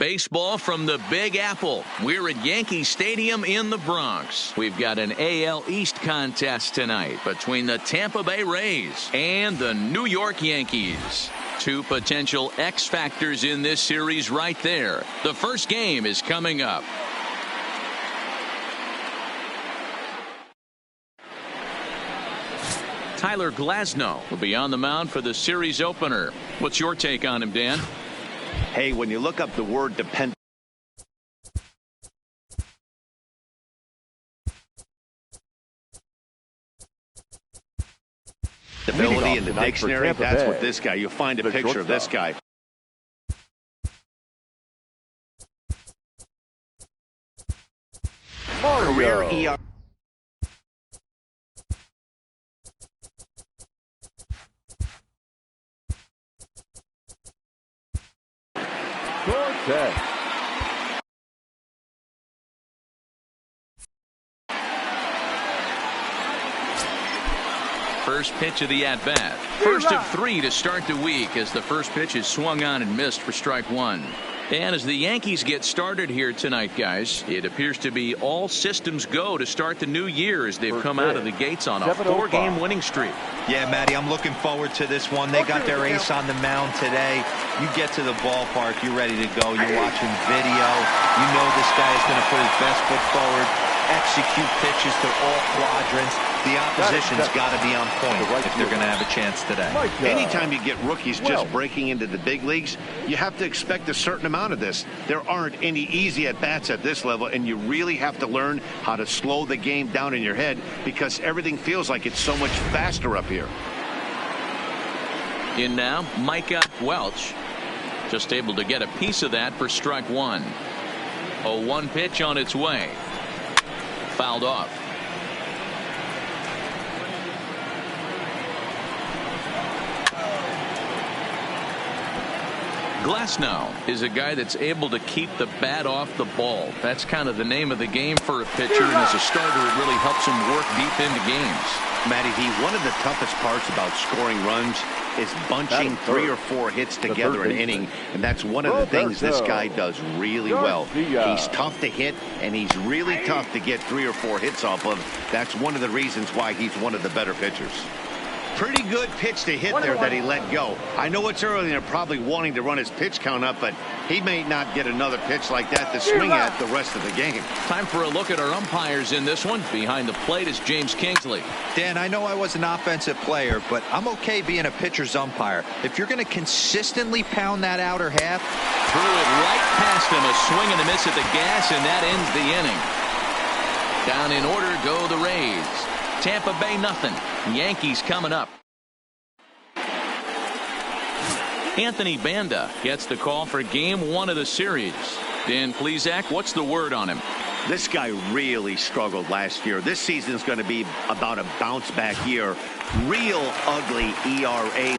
Baseball from the Big Apple. We're at Yankee Stadium in the Bronx. We've got an AL East contest tonight between the Tampa Bay Rays and the New York Yankees. Two potential X factors in this series right there. The first game is coming up. Tyler Glasnow will be on the mound for the series opener. What's your take on him, Dan? Hey, when you look up the word dependable ability in the dictionary, that's what this guy, you'll find a picture of this guy. Career ER. First pitch of the at-bat. First of three to start the week as the first pitch is swung on and missed for strike one. And as the Yankees get started here tonight, guys, it appears to be all systems go to start the new year as they've come out of the gates on a 4-game winning streak. Yeah, Matty, I'm looking forward to this one. They got their ace on the mound today. You get to the ballpark, you're ready to go. You're watching video. You know this guy is going to put his best foot forward, execute pitches to all quadrants. The opposition's got to be on point if they're going to have a chance today. Anytime you get rookies just breaking into the big leagues, you have to expect a certain amount of this. There aren't any easy at-bats at this level, and you really have to learn how to slow the game down in your head because everything feels like it's so much faster up here. In now, Micah Welch. Just able to get a piece of that for strike one. 0-1 pitch on its way. Fouled off. Glasnow is a guy that's able to keep the bat off the ball. That's kind of the name of the game for a pitcher, and as a starter it really helps him work deep into games. Matty, one of the toughest parts about scoring runs is bunching 3 or 4 hits together an inning, and that's one of the things this guy does really well. He's tough to hit, and he's really tough to get 3 or 4 hits off of. That's one of the reasons why he's one of the better pitchers. Pretty good pitch to hit there that he let go. I know it's early and they're probably wanting to run his pitch count up, but he may not get another pitch like that to swing at the rest of the game. Time for a look at our umpires in this one. Behind the plate is James Kingsley. Dan, I know I was an offensive player, but I'm okay being a pitcher's umpire. If you're going to consistently pound that outer half. Threw it right past him, a swing and a miss at the gas, and that ends the inning. Down in order go the Rays. Tampa Bay nothing. Yankees coming up. Anthony Banda gets the call for game 1 of the series. Dan Plesac, what's the word on him? This guy really struggled last year. This season's going to be about a bounce back year. Real ugly ERA.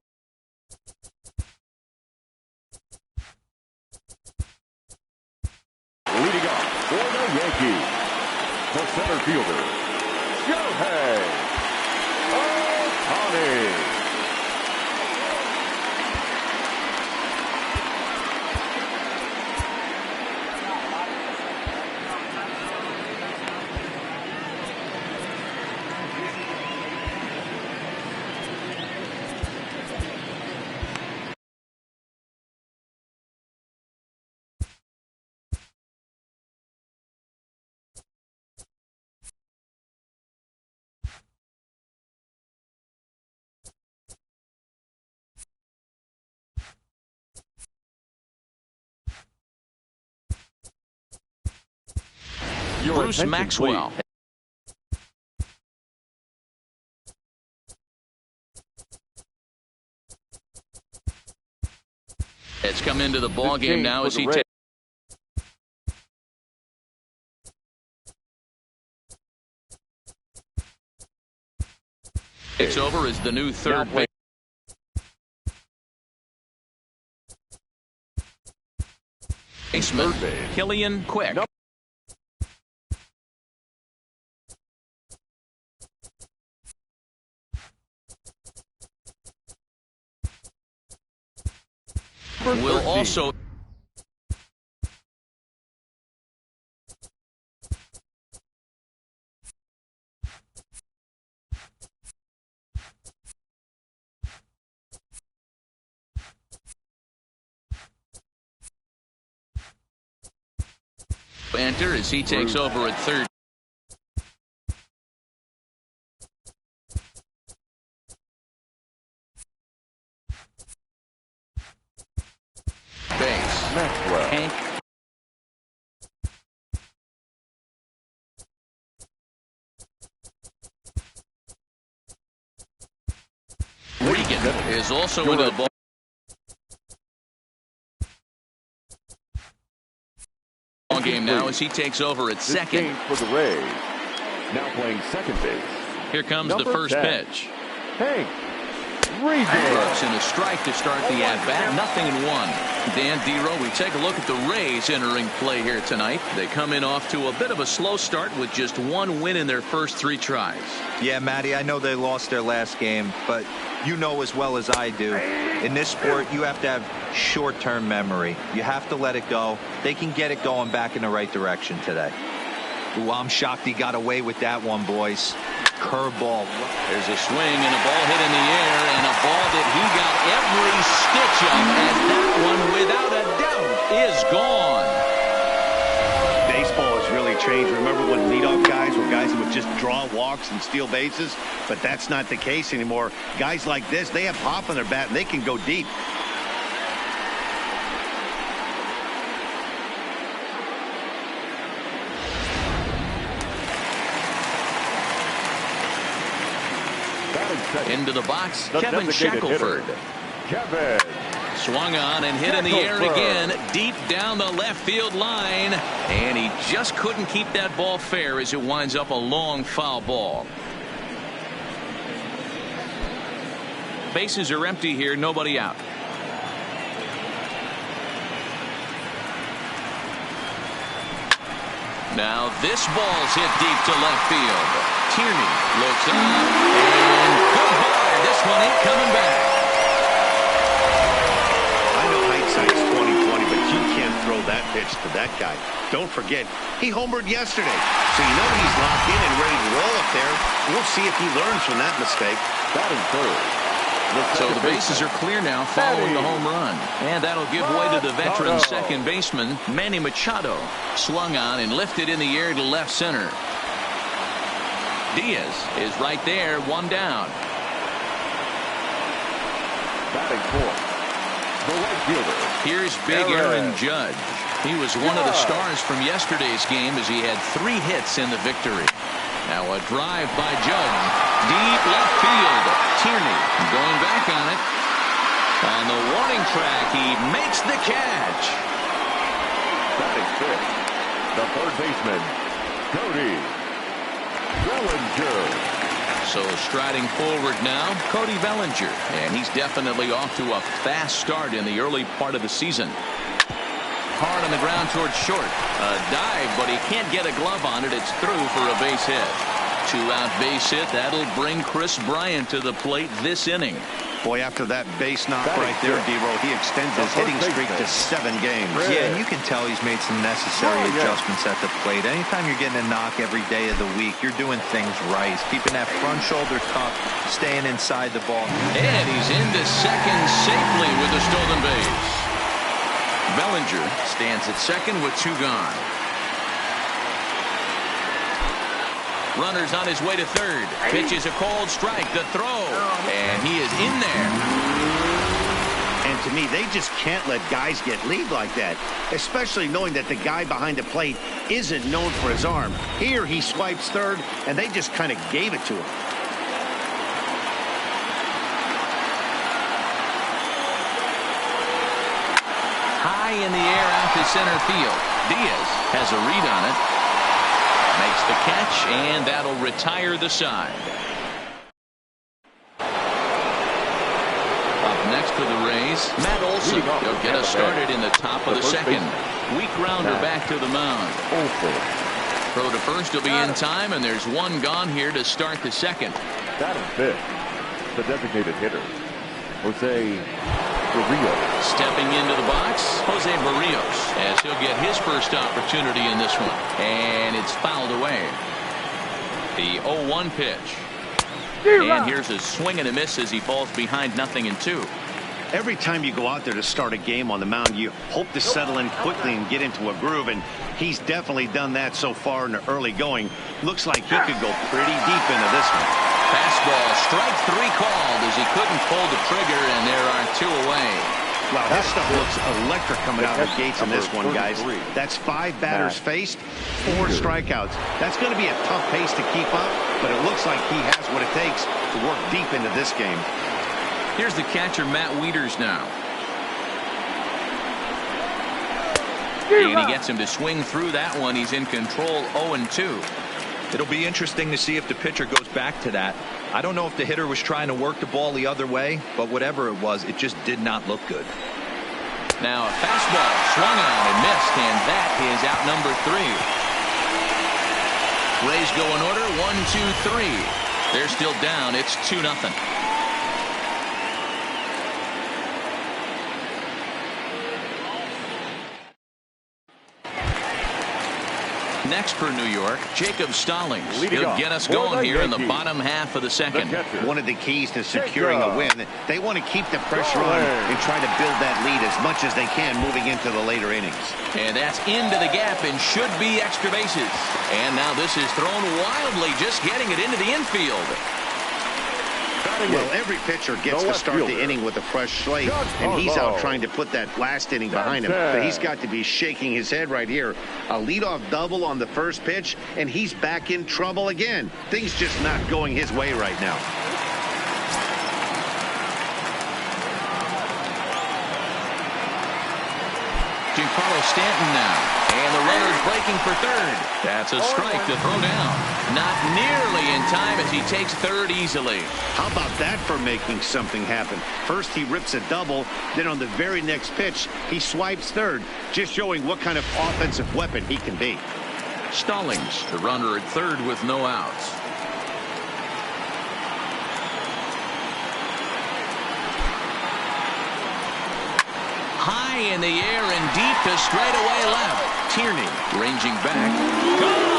Leading up for the Yankees, the center fielder, Shohei Ohtani. Bruce Maxwell. It's come into the ball game now as he takes. It's over as the new third base. Baseman Killian Quick. Will also Enter as he takes over at third. Base. Maxwell. Hank. Regan is also into the ball game now as he takes over at second. For the Rays. Now playing second base. Here comes the first pitch. Hank Regan. Brooks in a strike to start the at-bat. 0-1. Dan Dero, we take a look at the Rays entering play here tonight. They come in off to a bit of a slow start with just one win in their first 3 tries. Yeah, Matty, I know they lost their last game, but you know as well as I do, in this sport, you have to have short-term memory. You have to let it go. They can get it going back in the right direction today. Ooh, I'm shocked he got away with that one, boys. Curveball. There's a swing and a ball hit in the air, and a ball that he got every stitch of, as that one, without a doubt, is gone. Baseball has really changed. Remember when leadoff guys were guys that would just draw walks and steal bases? But that's not the case anymore. Guys like this, they have pop on their bat, and they can go deep. Into the box, Kevin Shackelford. Kevin. Swung on and hit in the air again, deep down the left field line. And he just couldn't keep that ball fair as it winds up a long foul ball. Bases are empty here, nobody out. Now this ball's hit deep to left field. Tierney looks up, and goodbye. This one ain't coming back. I know hindsight's 20/20, but you can't throw that pitch to that guy. Don't forget, he homered yesterday, so you know he's locked in and ready to roll up there. We'll see if he learns from that mistake. Batting third. So the bases are clear now following the home run. And that'll give way to the veteran second baseman, Manny Machado. Slung on and lifted in the air to left center. Diaz is right there, one down. Batting fourth. The right fielder. Here's big Aaron Judge. He was one of the stars from yesterday's game as he had 3 hits in the victory. Now a drive by Judge. Deep left field. Tierney going back on it. On the warning track, he makes the catch. Batting fifth. The third baseman, Cody Bellinger. So striding forward now, Cody Bellinger. And he's definitely off to a fast start in the early part of the season. Hard on the ground towards short. A dive, but he can't get a glove on it. It's through for a base hit. 2-out base hit. That'll bring Chris Bryant to the plate this inning. Boy, after that base knock right there, Dero, he extends his hitting streak to 7 games. Yeah, and you can tell he's made some necessary adjustments at the plate. Anytime you're getting a knock every day of the week, you're doing things right. Keeping that front shoulder tucked, staying inside the ball. And he's into second safely with the stolen base. Bellinger stands at second with 2 gone. Runner's on his way to third. Pitches a cold strike. The throw. And he is in there. And to me, they just can't let guys get lead like that, especially knowing that the guy behind the plate isn't known for his arm. Here he swipes third, and they just kind of gave it to him. High in the air out to center field. Diaz has a read on it. Makes the catch, and that'll retire the side. Up next for the Rays, Matt Olson. He'll get us started in the top of the second. Weak rounder back to the mound. Throw to first will be in time, and there's 1 gone here to start the second. Batting fifth. The designated hitter, Jose Barrios. Stepping into the box, Jose Barrios, as he'll get his first opportunity in this one. And it's fouled away. The 0-1 pitch. And here's a swing and a miss as he falls behind 0-2. Every time you go out there to start a game on the mound, you hope to settle in quickly and get into a groove, and he's definitely done that so far in the early going. Looks like he could go pretty deep into this one. Fastball, strike 3 called as he couldn't pull the trigger, and there are 2 away. Wow, this stuff looks electric coming out of the gates in this one, guys. That's 5 batters faced, 4 strikeouts. That's going to be a tough pace to keep up, but it looks like he has what it takes to work deep into this game. Here's the catcher, Matt Wieters now. And he gets him to swing through that one. He's in control, 0-2. It'll be interesting to see if the pitcher goes back to that. I don't know if the hitter was trying to work the ball the other way, but whatever it was, it just did not look good. Now a fastball swung on and missed, and that is out number 3. Rays go in order, 1-2-3. They're still down. It's 2-0. Next for New York, Jacob Stallings. He'll get us going here in the bottom half of the second. One of the keys to securing a win, they want to keep the pressure on and try to build that lead as much as they can moving into the later innings. And that's into the gap and should be extra bases. And now this is thrown wildly, just getting it into the infield. Well, every pitcher gets to start the inning with a fresh slate, and he's out trying to put that last inning behind him. But he's got to be shaking his head right here. A leadoff double on the first pitch, and he's back in trouble again. Things just not going his way right now. Stanton now, and the runner's breaking for third. That's a strike to throw down. Not nearly in time as he takes third easily. How about that for making something happen? First he rips a double, then on the very next pitch he swipes third, just showing what kind of offensive weapon he can be. Stallings, the runner at third with no outs. High in the air and deep to straightaway left. Tierney ranging back. Gone!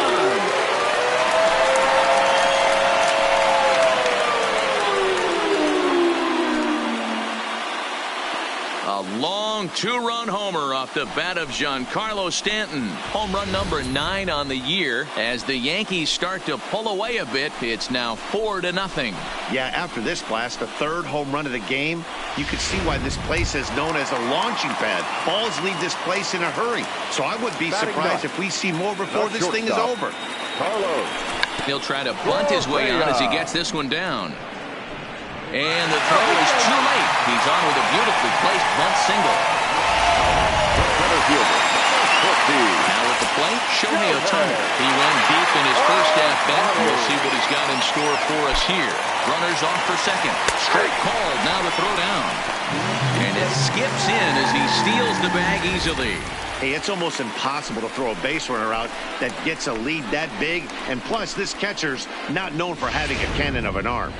A long 2-run homer off the bat of Giancarlo Stanton. Home run number 9 on the year. As the Yankees start to pull away a bit, it's now 4-0. Yeah, after this blast, the 3rd home run of the game, you could see why this place is known as a launching pad. Balls leave this place in a hurry. So I would be surprised if we see more before this thing is over. Carlos. He'll try to bunt his way on as he gets this one down. And the throw is too late. He's on with a beautifully placed bunt single. Now at the plate, Shohei Ohtani. He went deep in his first at-bat. We'll see what he's got in store for us here. Runners off for second. Strike called. Now the throw down. And it skips in as he steals the bag easily. Hey, it's almost impossible to throw a base runner out that gets a lead that big. And plus, this catcher's not known for having a cannon of an arm.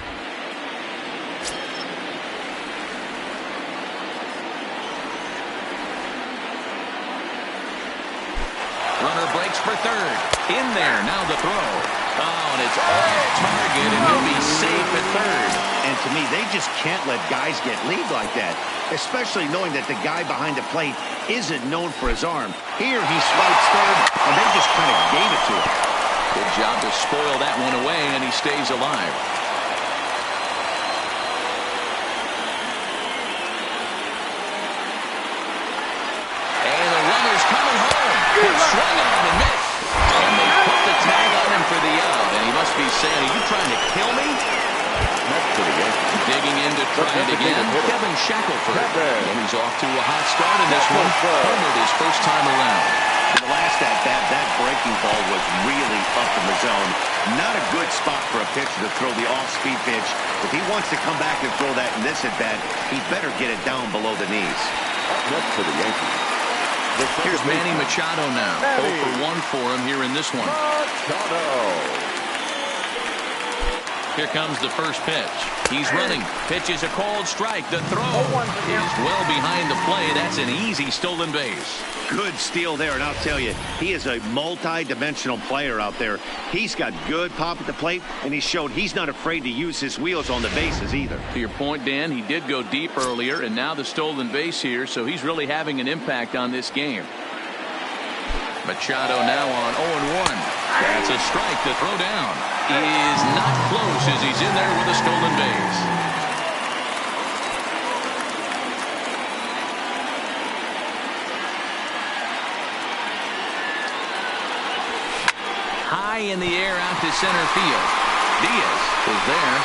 Runner breaks for third. In there, now the throw. Oh, and it's off target, and he'll be safe at third. And to me, they just can't let guys get lead like that, especially knowing that the guy behind the plate isn't known for his arm. Here, he swipes third, and they just kind of gave it to him. Good job to spoil that one away, and he stays alive. And the runner's coming home. Swung on and missed. And they put the tag on him for the out. And he must be saying, are you trying to kill me? Digging in to try it again. Kevin Shackelford. And he's off to a hot start in this one. Homered his first time around. In the last at-bat, that breaking ball was really up in the zone. Not a good spot for a pitcher to throw the off-speed pitch. If he wants to come back and throw that in this at-bat, he better get it down below the knees. Up for the Yankees. Here's Manny Machado now. 0 for 1 for him here in this one. Here comes the first pitch. He's running. Pitch is a called strike. The throw is well behind the play. That's an easy stolen base. Good steal there, and I'll tell you, he is a multi-dimensional player out there. He's got good pop at the plate, and he showed he's not afraid to use his wheels on the bases either. To your point, Dan, he did go deep earlier, and now the stolen base here, so he's really having an impact on this game. Machado now on 0-1. That's a strike. The throw down is not close as he's in there with a stolen base. High in the air out to center field. Diaz is there.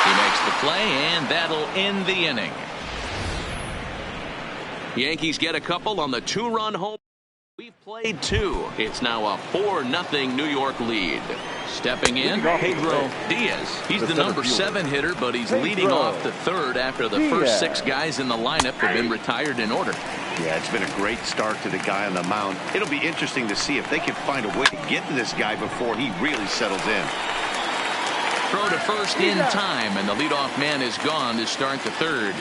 He makes the play, and that'll end the inning. Yankees get a couple on the 2-run home. We've played 2. It's now a 4-0 New York lead. Stepping in, Pedro Diaz. He's the number 7 hitter, but he's leading off the third after the first 6 guys in the lineup have been retired in order. Yeah, it's been a great start to the guy on the mound. It'll be interesting to see if they can find a way to get to this guy before he really settles in. Throw to first in time, and the leadoff man is gone to start the third.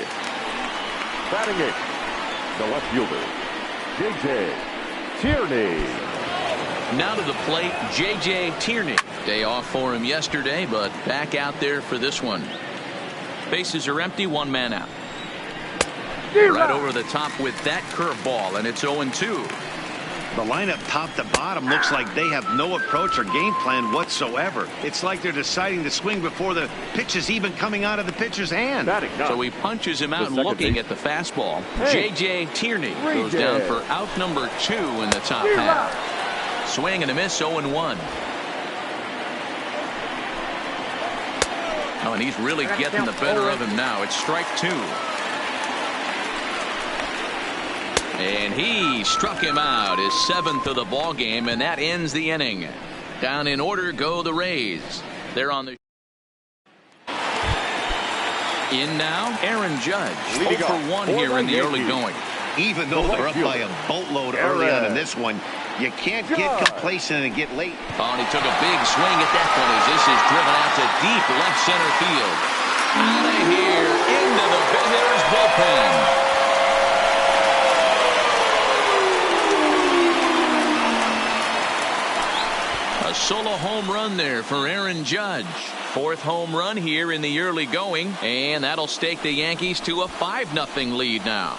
Batting it, the left fielder, J.J. Tierney. Now to the plate, J.J. Tierney. Day off for him yesterday, but back out there for this one. Bases are empty, 1 man out. Right over the top with that curveball, and it's 0-2. The lineup top to bottom looks like they have no approach or game plan whatsoever. It's like they're deciding to swing before the pitch is even coming out of the pitcher's hand. So he punches him out and looking at the fastball. J.J. Tierney goes down for out number 2 in the top half. Swing and a miss, 0-1. Oh, and he's really getting the better of him now. It's strike 2. And he struck him out, his 7th of the ball game, and that ends the inning. Down in order go the Rays. They're on the in now, Aaron Judge. 0 for 1 here in the early going. Even though they're up by a boatload early on in this one, you can't get complacent and get late. Oh, and he took a big swing at that one as this is driven out to deep left center field. Out of here, into the hitter's bullpen. A solo home run there for Aaron Judge. 4th home run here in the early going, and that'll stake the Yankees to a 5-0 lead now.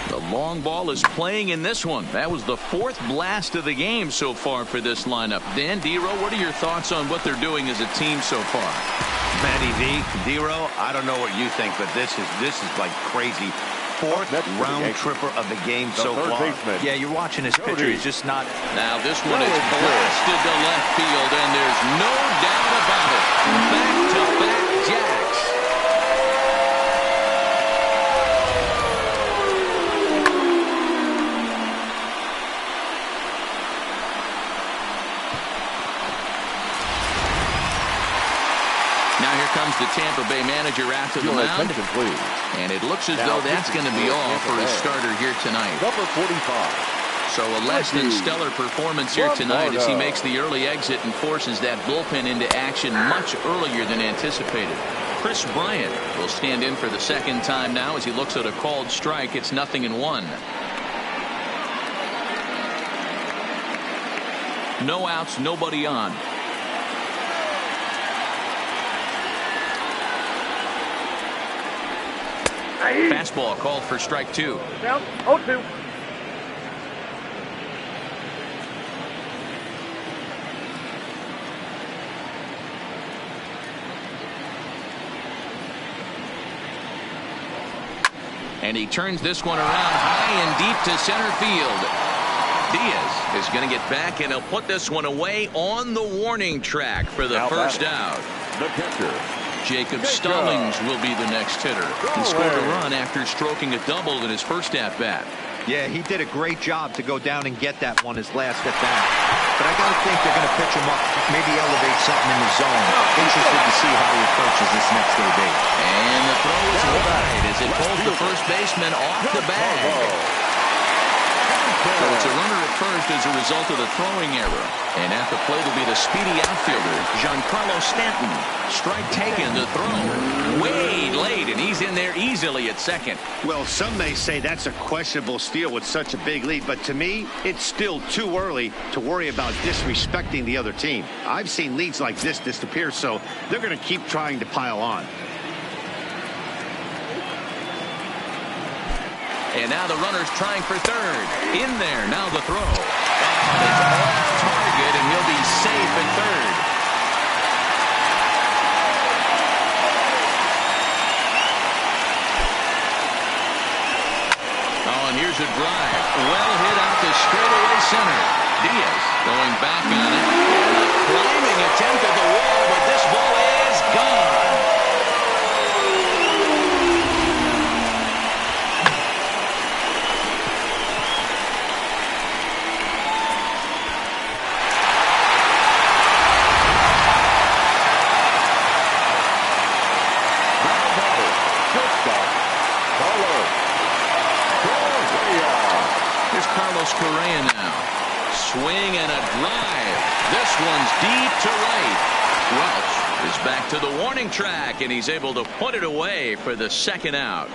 The long ball is playing in this one. That was the 4th blast of the game so far for this lineup. Dan, D-Ro, what are your thoughts on what they're doing as a team so far? Matty V, D-Ro, I don't know what you think, but this is like crazy. 4th round tripper of the game so far. Yeah, you're watching this pitcher. He's just not. Now this one is blasted to left field, and there's no doubt about it. Back-to-back jacks. Now here comes the Tampa Bay manager after the mound. And it looks as though that's going to be all for his starter here tonight. Number 45. So a less than stellar performance here tonight as he makes the early exit and forces that bullpen into action much earlier than anticipated. Chris Bryant will stand in for the 2nd time now as he looks at a called strike. It's 0-1. No outs, nobody on. Fastball called for strike 2. Down 0-2. And he turns this one around high and deep to center field. Diaz is going to get back, and he'll put this one away on the warning track for the first out. The catcher, Jacob Stallings will be the next hitter. He scored a run after stroking a double in his first at-bat. Yeah, he did a great job to go down and get that one his last at-bat. But I got to think they're going to pitch him up, maybe elevate something in the zone. Interested to see how he approaches this next AB. And the throw is wide as it pulls the first baseman off the bag. So it's a runner at first as a result of the throwing error. And at the plate will be the speedy outfielder, Giancarlo Stanton. Strike taken to throw. Way late, and he's in there easily at second. Well, some may say that's a questionable steal with such a big lead, but to me, it's still too early to worry about disrespecting the other team. I've seen leads like this disappear, so they're going to keep trying to pile on. And now the runner's trying for third. In there, now the throw. And it's off target, and he'll be safe at third. Oh, and here's a drive. Well hit out to straightaway center. Diaz going back on it. And a climbing attempt at the wall, but this ball is gone. Correa now. Swing and a drive. This one's deep to right. Welch is back to the warning track, and he's able to put it away for the second out.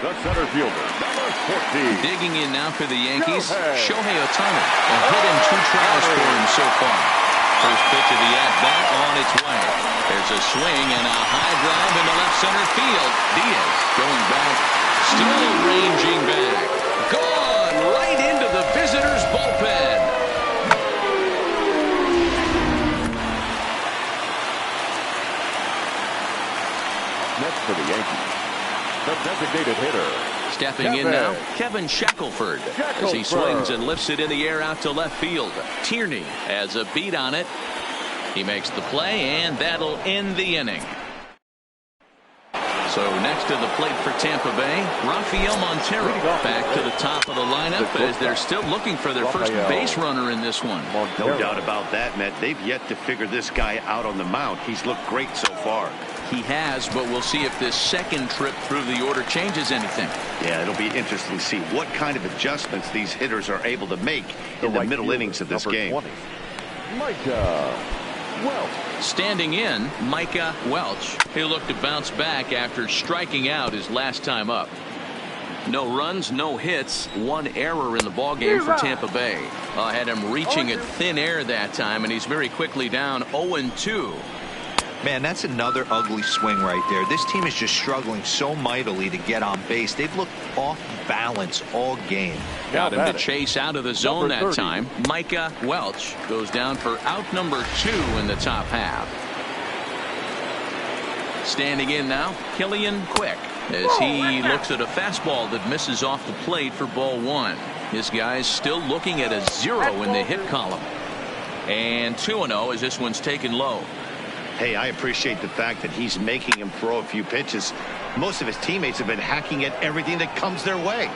The center fielder, number 14. Digging in now for the Yankees, Shohei Ohtani. A hit in 2 tries for him so far. First pitch of the at-bat on its way. There's a swing and a high drive into left center field. Diaz going back, still ranging back. Gone right into the visitors' bullpen. Next for the Yankees, the designated hitter. Stepping in now, Kevin Shackelford, as he swings and lifts it in the air out to left field. Tierney has a beat on it. He makes the play, and that'll end the inning. So next to the plate for Tampa Bay, Rafael Montero back to the top of the lineup as they're still looking for their first base runner in this one. No doubt about that, Matt. They've yet to figure this guy out on the mound. He's looked great so far. He has, but we'll see if this second trip through the order changes anything. Yeah, it'll be interesting to see what kind of adjustments these hitters are able to make in the middle innings of this game. 20. Micah Welch. Standing in, Micah Welch. He'll look to bounce back after striking out his last time up. No runs, no hits, 1 error in the ballgame for Tampa Bay. Had him reaching at thin air that time, and he's very quickly down 0-2. Man, that's another ugly swing right there. This team is just struggling so mightily to get on base. They've looked off balance all game. Got him to chase out of the zone that time. Micah Welch goes down for out number 2 in the top half. Standing in now, Killian Quick, as he looks at a fastball that misses off the plate for ball 1. This guy's still looking at a 0 in the hit column. And 2-0 as this one's taken low. Hey, I appreciate the fact that he's making him throw a few pitches. Most of his teammates have been hacking at everything that comes their way.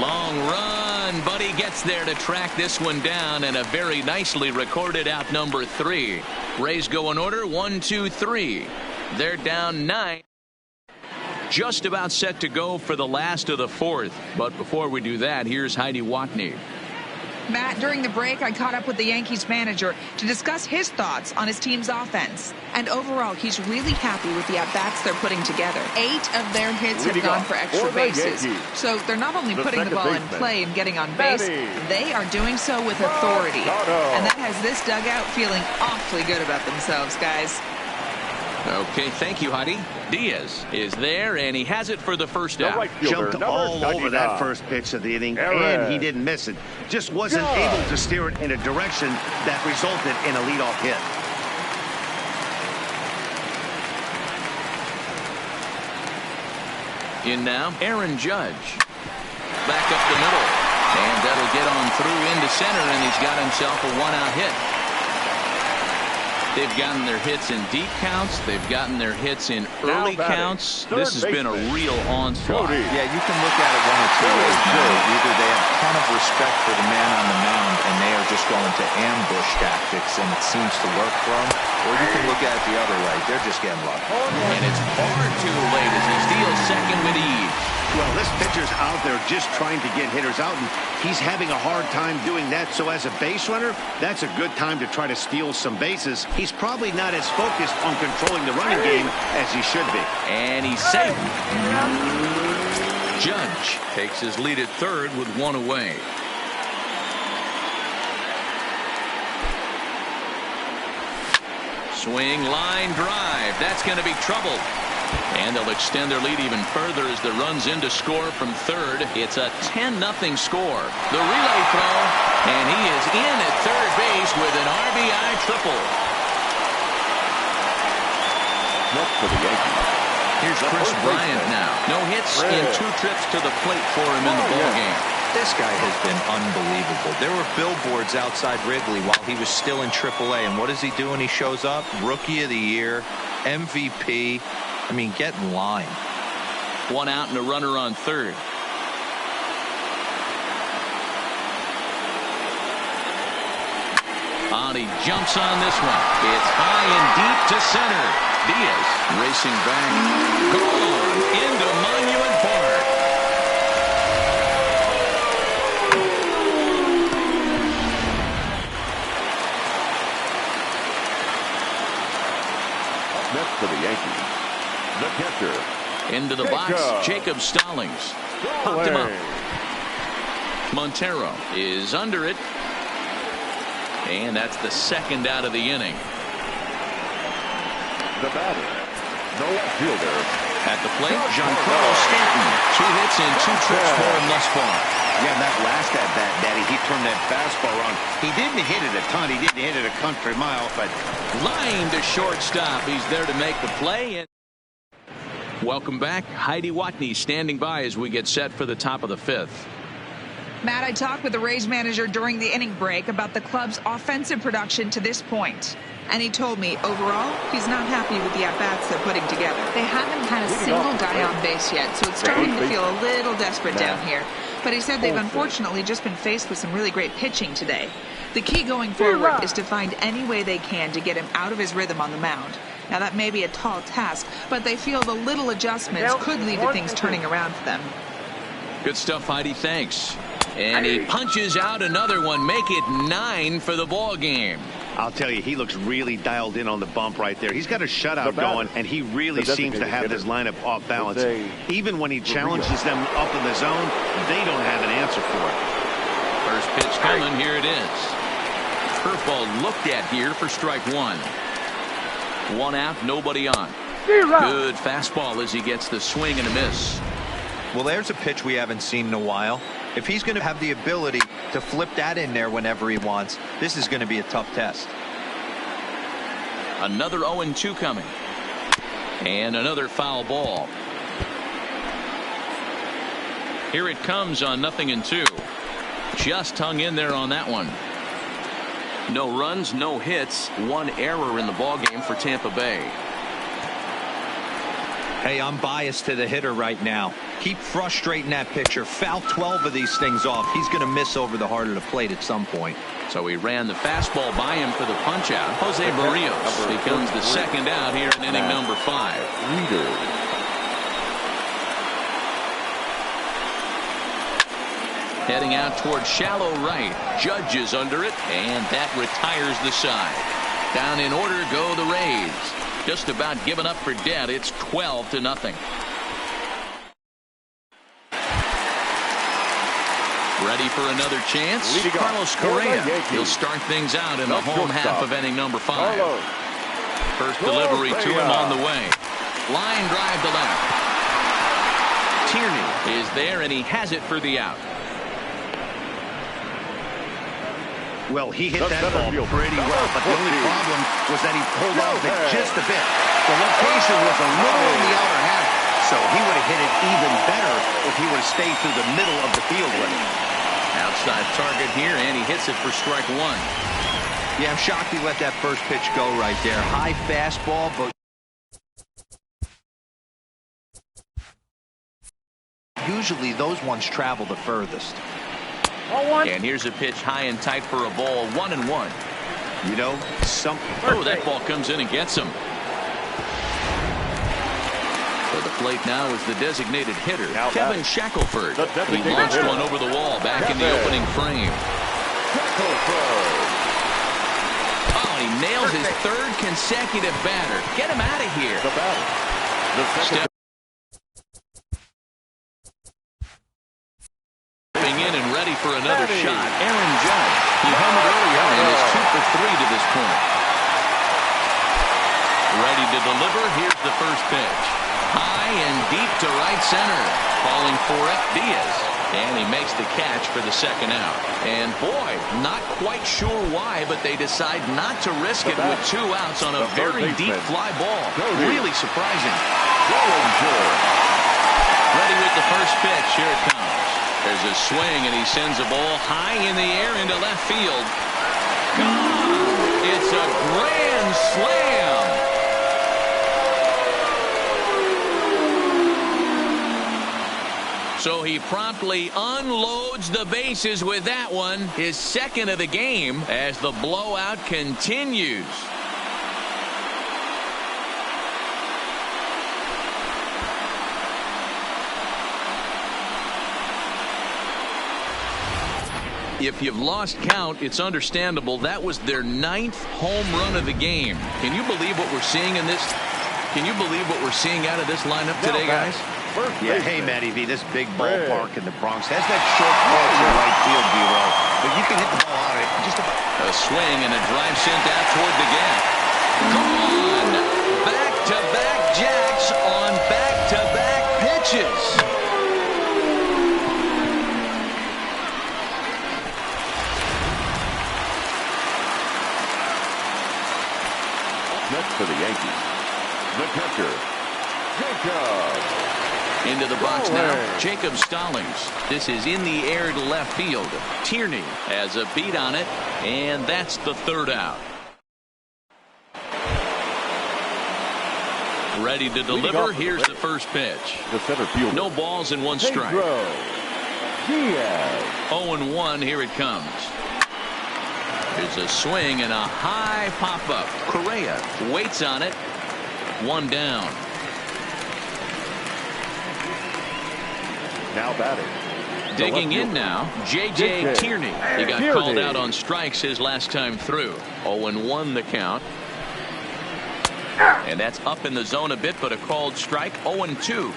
Long run, but he gets there to track this one down, and a very nicely recorded out number 3. Rays go in order 1, 2, 3. They're down 9. Just about set to go for the last of the 4th. But before we do that, here's Heidi Watney. Matt, during the break, I caught up with the Yankees manager to discuss his thoughts on his team's offense. And overall, he's really happy with the at-bats they're putting together. 8 of their hits have gone for extra bases. So they're not only putting the ball in play and getting on base, they are doing so with authority. And that has this dugout feeling awfully good about themselves, guys. Okay, thank you, Heidi. Diaz is there, and he has it for the first out. Right fielder, Jumped all over that first pitch of the inning, and he didn't miss it. Just wasn't able to steer it in a direction that resulted in a leadoff hit. In now, Aaron Judge. Back up the middle, and that'll get on through into center, and he's got himself a 1-out hit. They've gotten their hits in deep counts. They've gotten their hits in early counts. This has been a real onslaught. Yeah, you can look at it one of 2 ways. Either they have a ton of respect for the man on the mound, and they are just going to ambush tactics, and it seems to work for them. Or you can look at it the other way. They're just getting lucky. And it's far too late as he steals second with ease. Well, this pitcher's out there just trying to get hitters out, and he's having a hard time doing that. So as a base runner, that's a good time to try to steal some bases. He's probably not as focused on controlling the running game as he should be. And he's safe. Judge takes his lead at third with one away. Swing, line drive. That's going to be trouble. And they'll extend their lead even further as the run's in to score from third. It's a 10-0 score. The relay throw, and he is in at third base with an RBI triple. Next for the Yankees. Here's Chris Bryant now. No hits in 2 trips to the plate for him in the ballgame. This guy has been unbelievable. There were billboards outside Wrigley while he was still in AAA. And what does he do when he shows up? Rookie of the Year, MVP. I mean, get in line. 1 out and a runner on third. He jumps on this one. It's high and deep to center. Diaz racing back. Gone into Monument Park. Next for the Yankees, the catcher. Into the box, Jacob Stallings. Popped him up. Montero is under it. And that's the second out of the inning. The batter, the left fielder. At the plate, Giancarlo Stanton. 2 hits in 2 trips for him thus far. Yeah, that last at-bat, Daddy, he turned that fastball around. He didn't hit it a ton. He didn't hit it a country mile, but Line to shortstop. He's there to make the play. And welcome back. Heidi Watney standing by as we get set for the top of the 5th. Matt, I talked with the Rays manager during the inning break about the club's offensive production to this point. And he told me, overall, he's not happy with the at-bats they're putting together. They haven't had a single guy on base yet, so it's starting to feel a little desperate down here. But he said they've unfortunately just been faced with some really great pitching today. The key going forward is to find any way they can to get him out of his rhythm on the mound. Now, that may be a tall task, but they feel the little adjustments could lead to things turning around for them. Good stuff, Heidi. Thanks. And he punches out another one. Make it 9 for the ball game. I'll tell you, he looks really dialed in on the bump right there. He's got a shutout going, and he really seems to have this lineup off balance. Even when he challenges them up in the zone, they don't have an answer for it. First pitch coming. Here it is. Curveball looked at here for strike 1. 1 out, nobody on. Good fastball as he gets the swing and a miss. Well, there's a pitch we haven't seen in a while. If he's going to have the ability to flip that in there whenever he wants, this is going to be a tough test. Another 0-2 coming. And another foul ball. Here it comes on 0-2. Just hung in there on that one. No runs, no hits, 1 error in the ballgame for Tampa Bay. Hey, I'm biased to the hitter right now. Keep frustrating that pitcher. Foul 12 of these things off. He's going to miss over the heart of the plate at some point. So he ran the fastball by him for the punch out. Jose Barrios becomes the second out here in inning number 5. Heading out toward shallow right. Judge is under it, and that retires the side. Down in order go the Rays. Just about given up for dead. It's 12-0. Ready for another chance? Carlos Correa. He'll start things out in the home half of inning number 5. First delivery to him on the way. Line drive to left. Tierney is there, and he has it for the out. Well, he hit that ball pretty well, but the only problem was that he pulled off it just a bit. The location was a little on the outer half, so he would have hit it even better if he would have stayed through the middle of the field with it. Outside target here, and he hits it for strike 1. Yeah, I'm shocked he let that first pitch go right there. High fastball, but usually those ones travel the furthest. And here's a pitch high and tight for a ball. 1-1. You know, that ball comes in and gets him. For the plate now is the designated hitter, Now Kevin Shackelford. He designated launched hitter. one over the wall back in the Kevin. opening frame. Oh, he nails his third consecutive batter. Get him out of here. The batter. The second. Stepping in and ready for another shot, Aaron Judge. He homered earlier and is 2 for 3 to this point. Ready to deliver. Here's the first pitch. High and deep to right center. Calling for it, Diaz. And he makes the catch for the second out. And boy, not quite sure why, but they decide not to risk it with 2 outs on a very deep fly ball. Really surprising. Ready with the first pitch. Here it comes. There's a swing, and he sends a ball high in the air into left field. Gone! It's a grand slam. So he promptly unloads the bases with that one, his second of the game, as the blowout continues. If you've lost count, it's understandable. That was their 9th home run of the game. Can you believe what we're seeing in this? Can you believe what we're seeing out of this lineup today, guys? Yeah, hey, Matty V, this big ballpark in the Bronx has that short ball to right field, B-Row, but you can hit the ball out of it just about. A swing and a drive sent out toward the gap. Gone! Back-to-back jacks on back-to-back pitches. Next for the Yankees, the catcher, Jacob. Into the box now, Jacob Stallings. This is in the air to left field. Tierney has a beat on it, and that's the third out. Ready to deliver. Here's the first pitch. The center fielder. No balls and 1 strike. 0-1. Here it comes. There's a swing and a high pop-up. Correa waits on it. 1 down. Now batting. Digging in now, J.J. Tierney. He got called out on strikes his last time through. 0-1 the count. And that's up in the zone a bit, but a called strike. 0-2.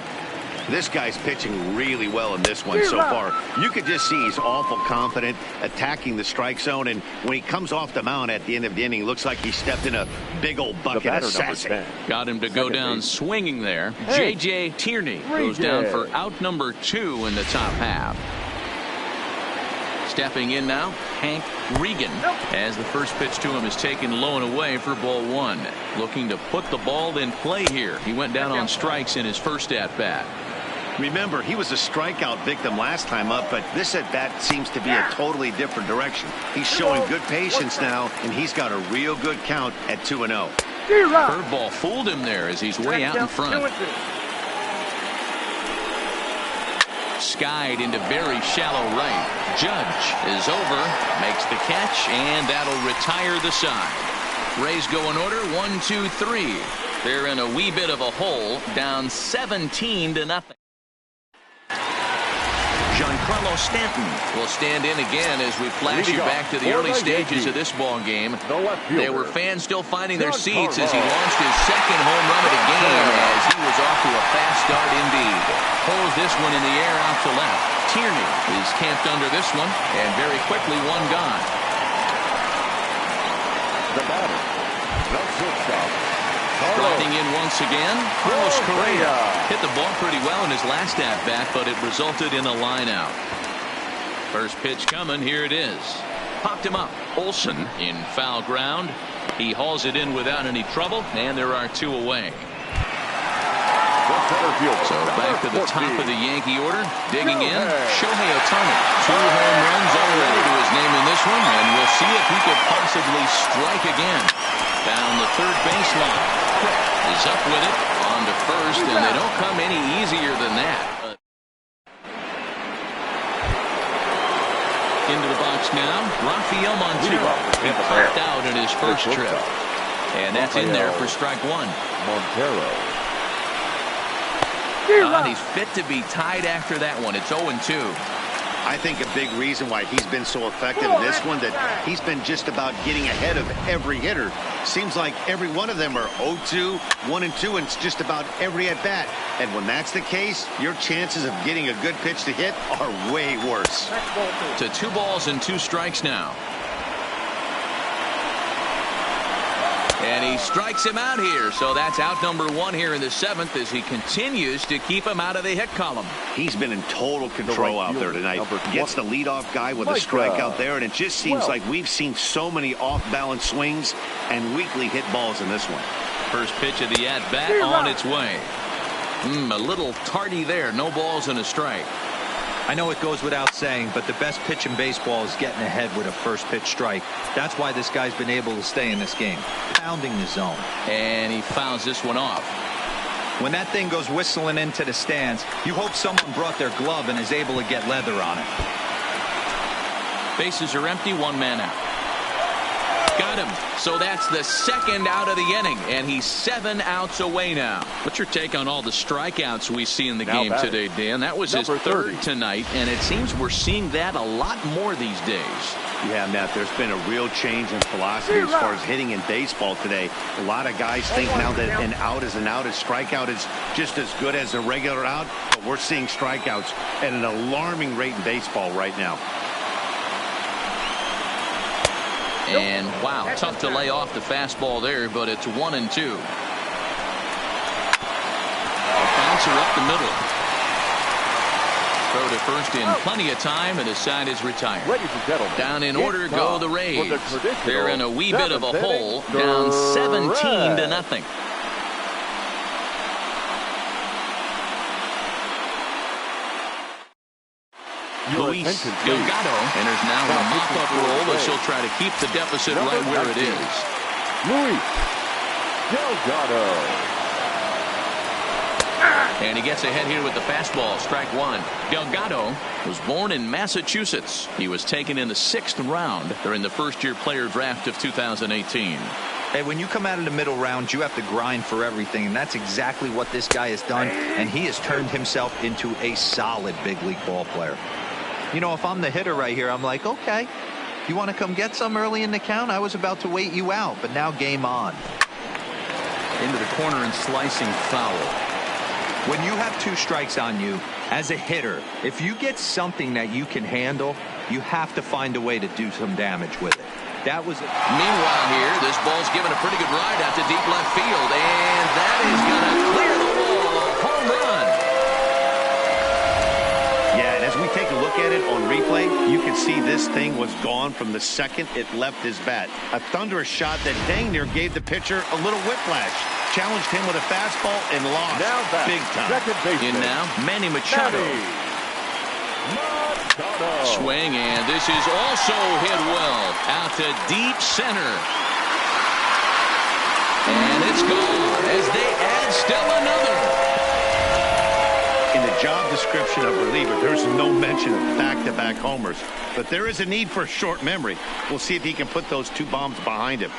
This guy's pitching really well in this one so far. You could just see he's awful confident attacking the strike zone, and when he comes off the mound at the end of the inning, looks like he stepped in a big old bucket of sassy. Got him to go down swinging there. J.J. Tierney goes down for out number 2 in the top half. Stepping in now, Hank Regan, as the first pitch to him is taken low and away for ball 1. Looking to put the ball in play here. He went down on strikes in his first at-bat. Remember, he was a strikeout victim last time up, but this at-bat seems to be a totally different direction. He's showing good patience now, and he's got a real good count at 2-0. Curveball fooled him there as he's way out in front. Skied into very shallow right. Judge is over, makes the catch, and that'll retire the side. Rays go in order, 1, 2, 3. They're in a wee bit of a hole, down 17-0. Giancarlo Stanton will stand in again as we flash you back to the early stages of this ball game. There were fans still finding their seats as he launched his second home run of the game as he was off to a fast start indeed. Pulls this one in the air out to left. Tierney is camped under this one, and very quickly 1 gone. The batter, the shortstop, Driving in once again, Carlos Correa hit the ball pretty well in his last at-bat, but it resulted in a line out. First pitch coming, here it is. Popped him up. Olsen in foul ground. He hauls it in without any trouble, and there are 2 away. So back to the top of the Yankee order. Digging in, Shohei Ohtani. 2 home runs already to his name in this one, and we'll see if he could possibly strike again. Down the third baseline. Quick is up with it on to first, and they don't come any easier than that. Into the box now, Rafael Montero. He popped out in his first trip, and that's in there for strike 1. Montero. He's fit to be tied after that one. It's 0-2. I think a big reason why he's been so effective in this one, that he's been just about getting ahead of every hitter. Seems like every one of them are 0-2, 1-2, and it's just about every at-bat. And when that's the case, your chances of getting a good pitch to hit are way worse. To 2 balls and 2 strikes now. And he strikes him out here, so that's out number 1 here in the 7th as he continues to keep him out of the hit column. He's been in total control out there tonight. Gets the leadoff guy with a strikeout there, and it just seems like we've seen so many off-balance swings and weakly hit balls in this one. First pitch of the at-bat on its way. A little tardy there. No balls and a strike. I know it goes without saying, but the best pitch in baseball is getting ahead with a first pitch strike. That's why this guy's been able to stay in this game. Pounding the zone. And he fouls this one off. When that thing goes whistling into the stands, you hope someone brought their glove and is able to get leather on it. Bases are empty, 1 man out. Got him. So that's the 2nd out of the inning, and he's 7 outs away now. What's your take on all the strikeouts we see in the game today, Dan? That was his 3rd tonight, and it seems we're seeing that a lot more these days. Yeah, Matt, there's been a real change in philosophy as far as hitting in baseball today. A lot of guys think now that an out is an out, a strikeout is just as good as a regular out, but we're seeing strikeouts at an alarming rate in baseball right now. And wow, tough to lay off the fastball there, but it's 1-2. A bouncer up the middle. Throw to first in plenty of time, and the side is retired. Down in order go the Rays. They're in a wee bit of a hole, down 17-0. Luis Delgado enters now in a mop-up role as he'll try to keep the deficit right where it is. Luis Delgado. And he gets ahead here with the fastball. Strike 1. Delgado was born in Massachusetts. He was taken in the 6th round during the first-year player draft of 2018. Hey, when you come out of the middle round, you have to grind for everything, and that's exactly what this guy has done, and he has turned himself into a solid big league ball player. You know, if I'm the hitter right here, I'm like, okay, you want to come get some early in the count? I was about to wait you out, but now game on. Into the corner and slicing foul. When you have 2 strikes on you, as a hitter, if you get something that you can handle, you have to find a way to do some damage with it. That was it. Meanwhile here, this ball's given a pretty good ride out to deep left field, and that is going to clear the wall. Home run. Yeah, and as we take a look at it on replay, you can see this thing was gone from the second it left his bat. A thunderous shot that dang near gave the pitcher a little whiplash. Challenged him with a fastball and lost big time. In now, Manny Machado. Swing, and this is also hit well out to deep center. And it's gone as they add still another. In the job description of reliever, there's no mention of back-to-back homers. But there is a need for short memory. We'll see if he can put those 2 bombs behind him.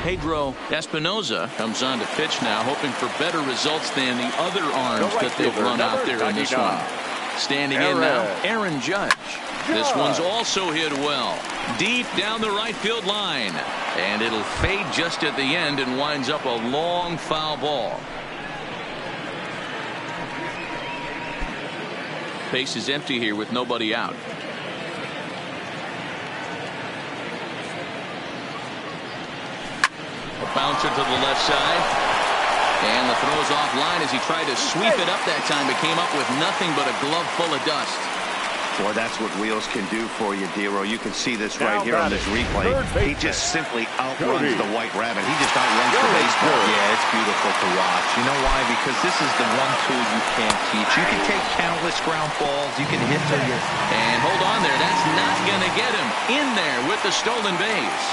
Pedro Espinoza comes on to pitch now, hoping for better results than the other arms that they've run out there in this one. Standing in now, Aaron Judge. This one's also hit well. Deep down the right field line. And it'll fade just at the end and winds up a long foul ball. Base is empty here with nobody out. Bouncer to the left side. And the throw's offline as he tried to sweep it up that time, but came up with nothing but a glove full of dust. Boy, that's what wheels can do for you, Dero. You can see this right here on this replay. He just simply outruns the White Rabbit. He just outruns the baseball. Yeah, it's beautiful to watch. You know why? Because this is the one tool you can't teach. You can take countless ground balls. You can hit till you... And hold on there. That's not going to get him in there with the stolen base.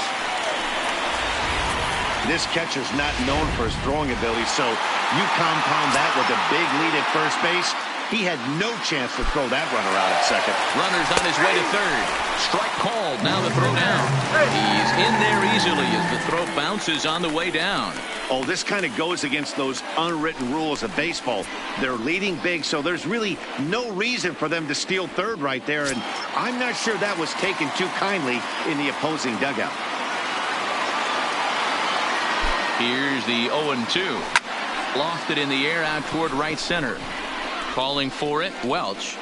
This catcher's not known for his throwing ability, so you compound that with a big lead at first base. He had no chance to throw that runner out at second. Runner's on his way to third. Strike called. Now the throw down. He's in there easily as the throw bounces on the way down. Oh, this kind of goes against those unwritten rules of baseball. They're leading big, so there's really no reason for them to steal third right there, and I'm not sure that was taken too kindly in the opposing dugout. Here's the 0-2. Lofted in the air out toward right center. Calling for it, Welch.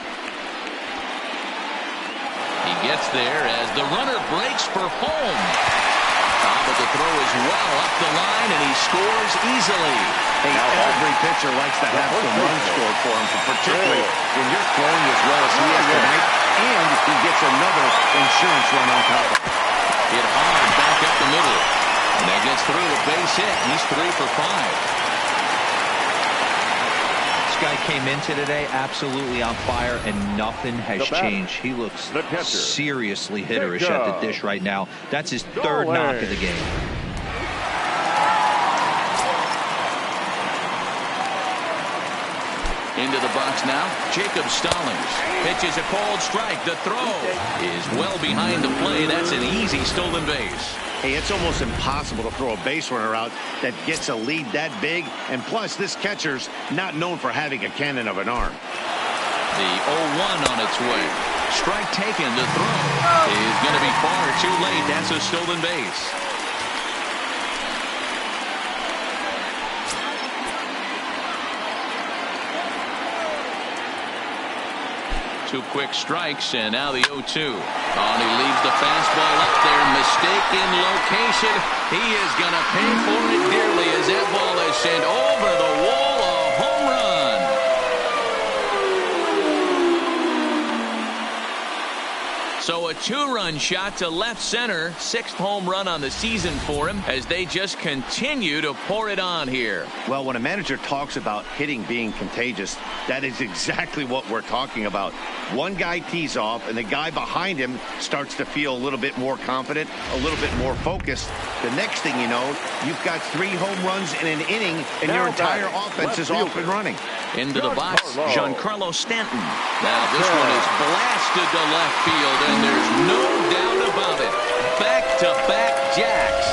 He gets there as the runner breaks for home. But the throw is well up the line, and he scores easily. Hey, every pitcher likes to have some runs scored for him, particularly when you're throwing as well as he is tonight, and he gets another insurance run on top of it. Hit hard back up the middle. And that gets through the base hit. He's 3 for 5. This guy came into today absolutely on fire, and nothing has changed. He looks seriously hitterish at the dish right now. That's his third knock of the game. Into the box now, Jacob Stallings. Pitches a called strike. The throw is well behind the play. That's an easy stolen base. Hey, it's almost impossible to throw a base runner out that gets a lead that big. And plus, this catcher's not known for having a cannon of an arm. The 0-1 on its way. Strike taken. The throw is going to be far too late. That's a stolen base. Two quick strikes, and now the 0-2. Oh, and he leaves the fastball up there. Mistaken location. He is going to pay for it dearly as that ball is sent over the wall. A home run. So a 2-run shot to left center. 6th home run on the season for him as they just continue to pour it on here. Well, when a manager talks about hitting being contagious, that is exactly what we're talking about. One guy tees off, and the guy behind him starts to feel a little bit more confident, a little bit more focused. The next thing you know, you've got 3 home runs in an inning, and your entire offense is off and running. Into the box, Giancarlo Stanton. Now this one is blasted to left field, and there's no doubt about it. Back-to-back jacks.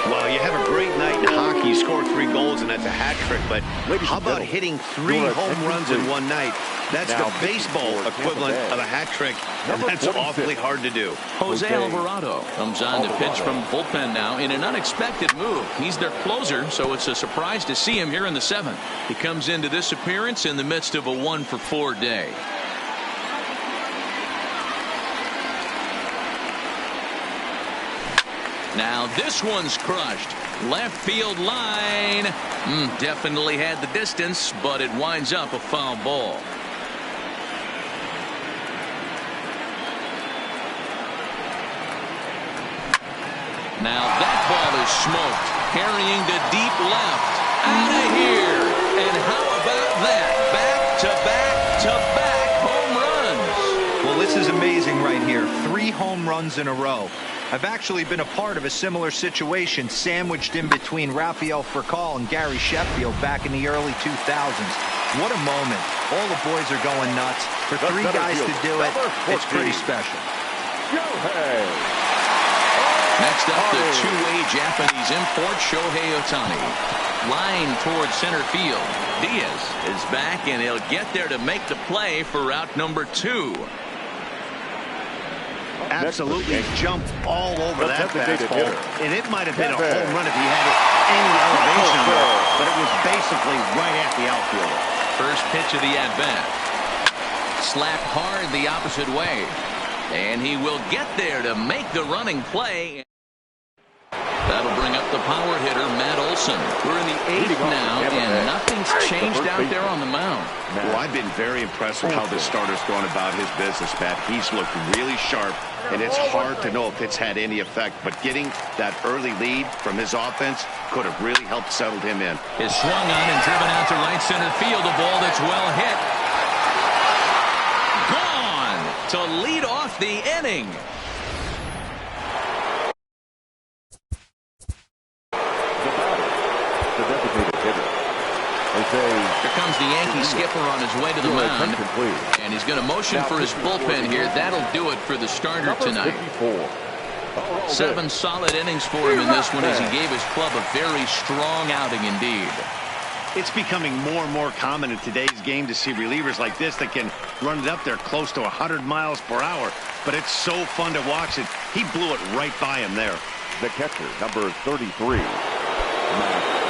Well, you have a great night in hockey. You score 3 goals, and that's a hat trick. But how about hitting 3 home runs in one night? That's the baseball equivalent of a hat trick, and that's awfully hard to do. Jose Alvarado comes on to pitch from the bullpen now in an unexpected move. He's their closer, so it's a surprise to see him here in the 7th. He comes into this appearance in the midst of a 1-for-4 day. Now this one's crushed. Left field line. Definitely had the distance, but it winds up a foul ball. Now that ball is smoked. Carrying to deep left. Out of here. And how about that? Back-to-back-to-back home runs. Well, this is amazing right here. 3 home runs in a row. I've actually been a part of a similar situation sandwiched in between Rafael Furcal and Gary Sheffield back in the early 2000s. What a moment. All the boys are going nuts. For 3 guys to do it, it's pretty special. Next up, the 2-way Japanese import, Shohei Ohtani. Line towards center field. Diaz is back, and he'll get there to make the play for route number 2. Absolutely jumped all over that fastball, and it might have been a home run if he had any elevation there, but it was basically right at the outfielder. First pitch of the at-bat. Slapped hard the opposite way, and he will get there to make the running play. That'll bring up the power hitter, Matt Olson. We're in the 8th now, and nothing's changed out there on the mound. Well, I've been very impressed with how this starter's going about his business, Pat. He's looked really sharp, and it's hard to know if it's had any effect. But getting that early lead from his offense could have really helped settle him in. Is swung on and driven out to right center field. A ball that's well hit. Gone to lead off the inning. Here comes the Yankee skipper on his way to the mound, and he's going to motion for his bullpen here. That'll do it for the starter tonight. 7 solid innings for him in this one as he gave his club a very strong outing indeed. It's becoming more and more common in today's game to see relievers like this that can run it up there close to 100 miles per hour. But it's so fun to watch it. He blew it right by him there. The catcher, number 33.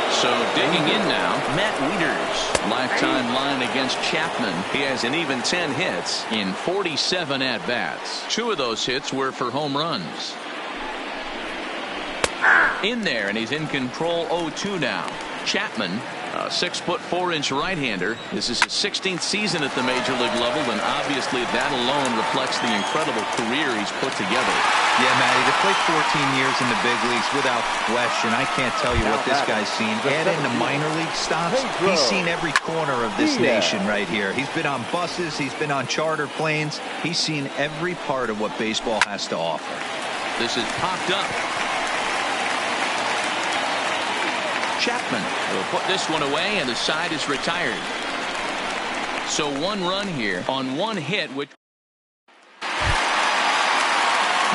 So digging in now, Matt Wieters. Lifetime line against Chapman. He has an even 10 hits in 47 at-bats. 2 of those hits were for home runs. In there, and he's in control 0-2 now. Chapman, a 6'4" right-hander. This is his 16th season at the major league level, and obviously that alone reflects the incredible career he's put together. Yeah, Matty, to play 14 years in the big leagues without question, I can't tell you what this guy's seen. Add in the minor league stops, he's seen every corner of this nation right here. He's been on buses, he's been on charter planes. He's seen every part of what baseball has to offer. This is popped up. Chapman will put this one away, and the side is retired. So 1 run here on 1 hit, which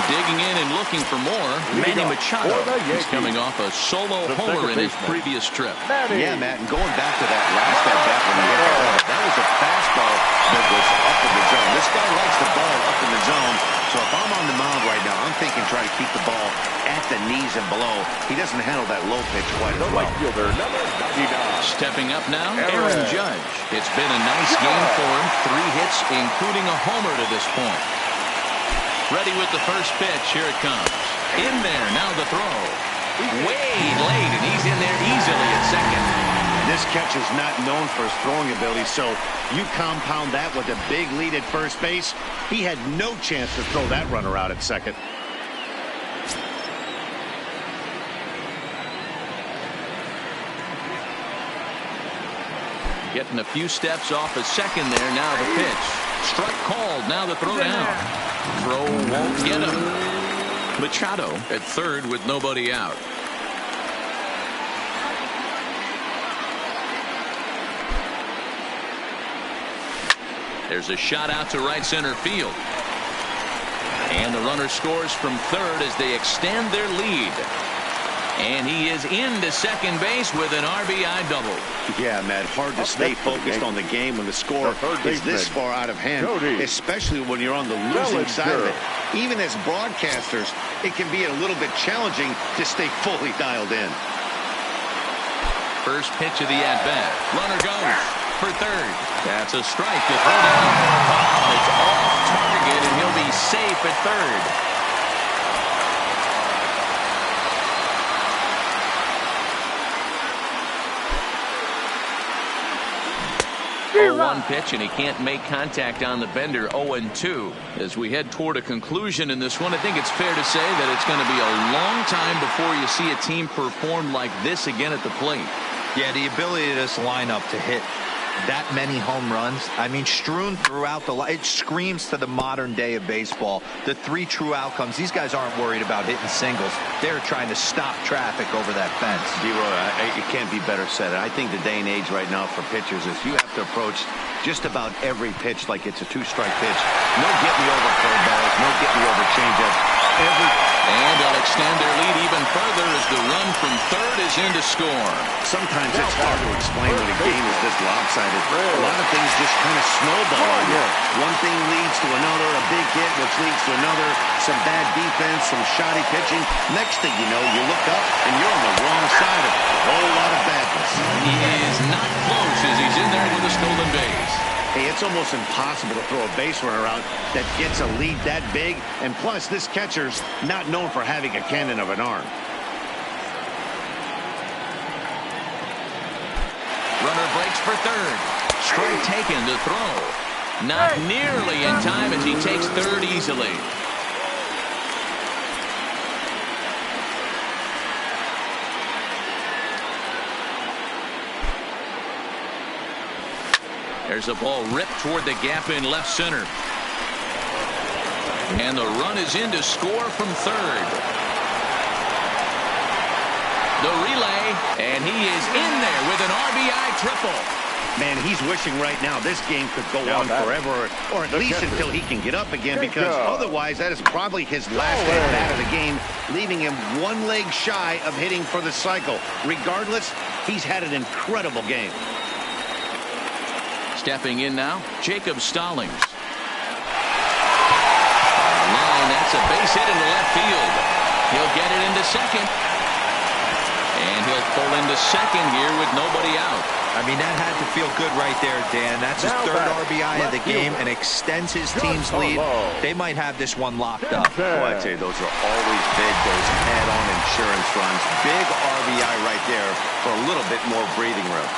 digging in and looking for more. Manny Machado is coming off a solo homer in his previous trip. Yeah, Matt, and going back to that last at-bat when he hit that ball, that was a fastball that was up in the zone. This guy likes the ball up in the zone. So if I'm on the mound right now, I'm thinking try to keep the ball at the knees and below. He doesn't handle that low pitch quite as well. Stepping up now, Aaron Judge. It's been a nice game for him. 3 hits, including a homer to this point. Ready with the first pitch. Here it comes. In there. Now the throw. Way late, and he's in there easily at second. This catcher's not known for his throwing ability, so you compound that with a big lead at first base. He had no chance to throw that runner out at second. Getting a few steps off a second there. Now the pitch. Strike called. Now the throw down. Throw won't get him. Machado at third with nobody out. There's a shot out to right center field. And the runner scores from third as they extend their lead. And he is into second base with an RBI double. Yeah, Matt, hard to stay focused on the game when the score is this far out of hand, especially when you're on the losing side of it. Even as broadcasters, it can be a little bit challenging to stay fully dialed in. First pitch of the at-bat. Runner goes for third. That's a strike to throw down. It's off target, and he'll be safe at third. One pitch, and he can't make contact on the bender. 0-2 as we head toward a conclusion in this one. I think it's fair to say that it's going to be a long time before you see a team perform like this again at the plate. Yeah, the ability of this lineup to hit that many home runs, I mean, strewn throughout the line. It screams to the modern day of baseball. The 3 true outcomes. These guys aren't worried about hitting singles. They're trying to stop traffic over that fence. It can't be better said. I think the day and age right now for pitchers is you have to approach just about every pitch like it's a 2-strike pitch. No get me over curveballs, no get me over changeups. And they'll extend their lead even further as the run from third is in to score. Sometimes it's hard to explain when a game is this lopsided. A lot of things just kind of snowball on you. One thing leads to another, a big hit, which leads to another, some bad defense, some shoddy pitching. Next thing you know, you look up and you're on the wrong side of a whole lot of badness. He is not close as he's in there with a stolen base. Hey, it's almost impossible to throw a base runner out that gets a lead that big. And plus, this catcher's not known for having a cannon of an arm. Runner breaks for third. Strike taken to throw. Not nearly in time as he takes third easily. There's a ball ripped toward the gap in left center. And the run is in to score from third. The relay, and he is in there with an RBI triple. Man, he's wishing right now this game could go on forever, or at least until he can get up again, because otherwise that is probably his last at-bat of the game, leaving him one leg shy of hitting for the cycle. Regardless, he's had an incredible game. Stepping in now, Jacob Stallings. Line, that's a base hit into left field. He'll get it into second. And he'll pull into second here with nobody out. I mean, that had to feel good right there, Dan. That's his third RBI of the game and extends his team's lead. They might have this one locked up. Oh, I'd say those are always big, those add-on insurance runs. Big RBI right there for a little bit more breathing room.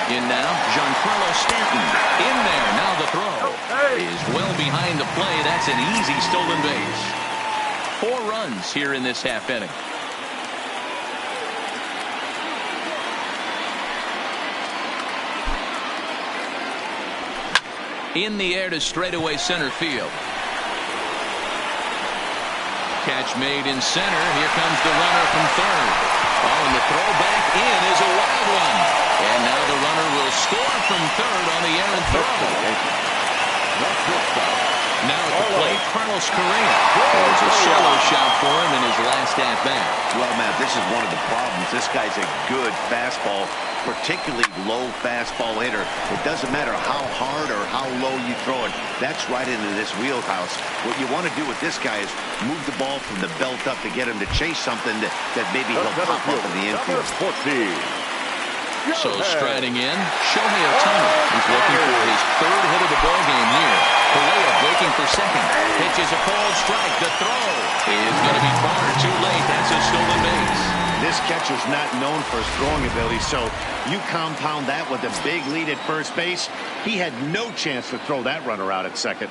In now, Giancarlo Stanton. In there, now the throw is well behind the play. That's an easy stolen base. 4 runs here in this half inning. In the air to straightaway center field. Catch made in center. Here comes the runner from third. Oh, and the throw back in is a wild one. And now the runner will score from third on the errant throw. Now at the plate, Carlos Correa. There's a solo shot for him in his last at-bat. Well, Matt, this is one of the problems. This guy's a good fastball, particularly low fastball hitter. It doesn't matter how hard or how low you throw it. That's right into this wheelhouse. What you want to do with this guy is move the ball from the belt up to get him to chase something that maybe he'll pop up in the infield. So striding in, Shohei Ohtani. He's looking for his third hit of the ball game here. Correa breaking for second. Pitches a cold strike. The throw is going to be far too late. That's a stolen base. This catcher's not known for his throwing ability, so you compound that with a big lead at first base. He had no chance to throw that runner out at second.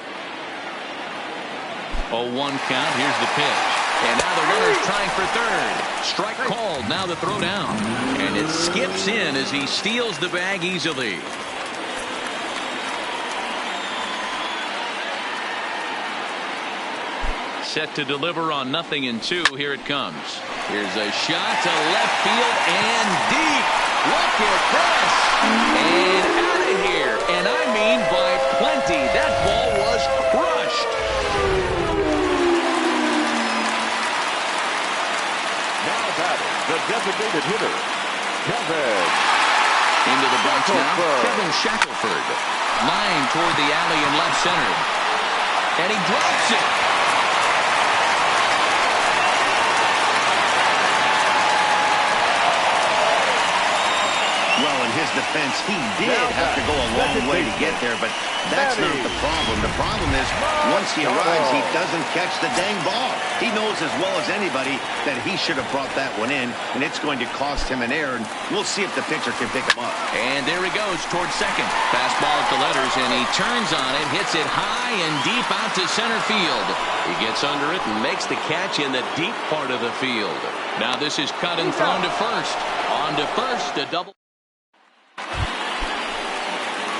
0-1 count. Here's the pitch. And now the runner's trying for third. Strike called. Now the throw down. And it skips in as he steals the bag easily. Set to deliver on 0-2. Here it comes. Here's a shot to left field and deep. Look at this. And out of here. And I mean by plenty. That ball was crushed. The designated hitter, Kevin. Into the box now, Kevin Shackelford. Line toward the alley in left center. And he drops it. Well, in his defense, he did have to go a long way to get there, but that's not the problem. The problem is, once he arrives, he doesn't catch the dang ball. He knows as well as anybody that he should have brought that one in, and it's going to cost him an error, and we'll see if the pitcher can pick him up. And there he goes towards second. Fastball at the letters, and he turns on it, hits it high and deep out to center field. He gets under it and makes the catch in the deep part of the field. Now this is cut and thrown to first. On to first, a double.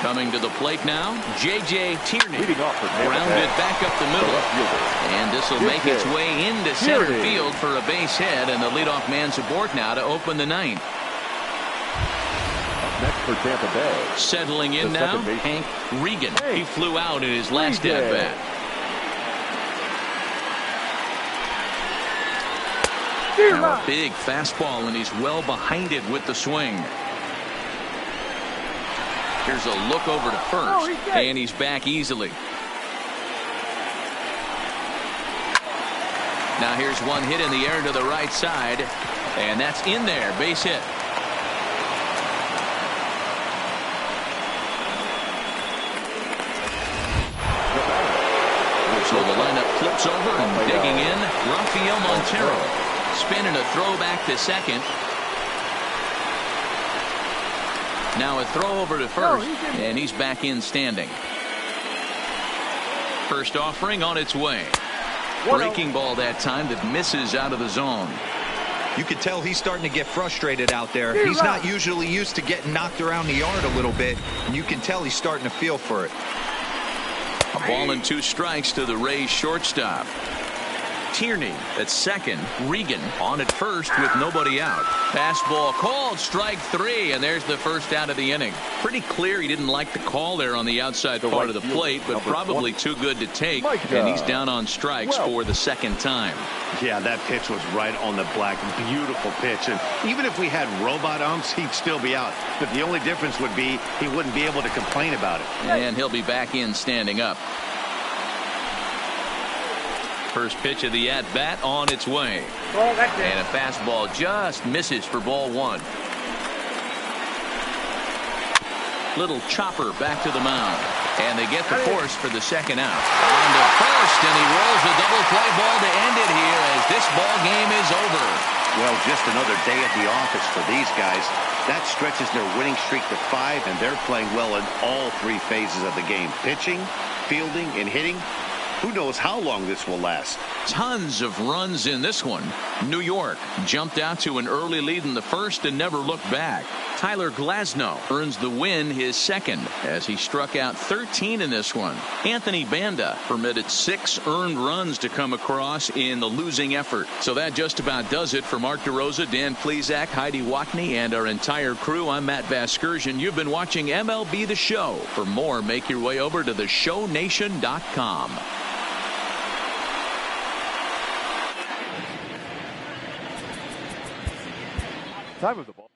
Coming to the plate now, J.J. Tierney. Grounded back up the middle. And this will make its way into center field for a base hit, and the leadoff man's aboard now to open the ninth. Next for Tampa Bay. Settling in now, Hank Regan. He flew out in his last at-bat. Now a big fastball, and he's well behind it with the swing. Here's a look over to first, and he's back easily. Now here's one hit in the air to the right side, and that's in there, base hit. So the lineup flips over and digging in, Rafael Montero. Spinning a throw back to second. Now a throw over to first, and he's back in standing. First offering on its way. Breaking ball that time that misses out of the zone. You could tell he's starting to get frustrated out there. He's not usually used to getting knocked around the yard a little bit, and you can tell he's starting to feel for it. A ball and 2 strikes to the Rays shortstop. Tierney at second. Regan on at first with nobody out. Fastball called, strike 3, and there's the first out of the inning. Pretty clear he didn't like the call there on the outside part of the plate, but probably too good to take, and he's down on strikes for the second time. Yeah, that pitch was right on the black. Beautiful pitch. And even if we had robot umps, he'd still be out. But the only difference would be he wouldn't be able to complain about it. And he'll be back in standing up. First pitch of the at-bat on its way. And a fastball just misses for ball 1. Little chopper back to the mound. And they get the force for the second out. On to first, and he rolls a double play ball to end it here as this ball game is over. Well, just another day at the office for these guys. That stretches their winning streak to 5, and they're playing well in all 3 phases of the game. Pitching, fielding, and hitting. Who knows how long this will last. Tons of runs in this one. New York jumped out to an early lead in the first and never looked back. Tyler Glasnow earns the win, his second, as he struck out 13 in this one. Anthony Banda permitted 6 earned runs to come across in the losing effort. So that just about does it for Mark DeRosa, Dan Plesac, Heidi Watney, and our entire crew. I'm Matt Vasgersian. You've been watching MLB The Show. For more, make your way over to theshownation.com. Time of the ball.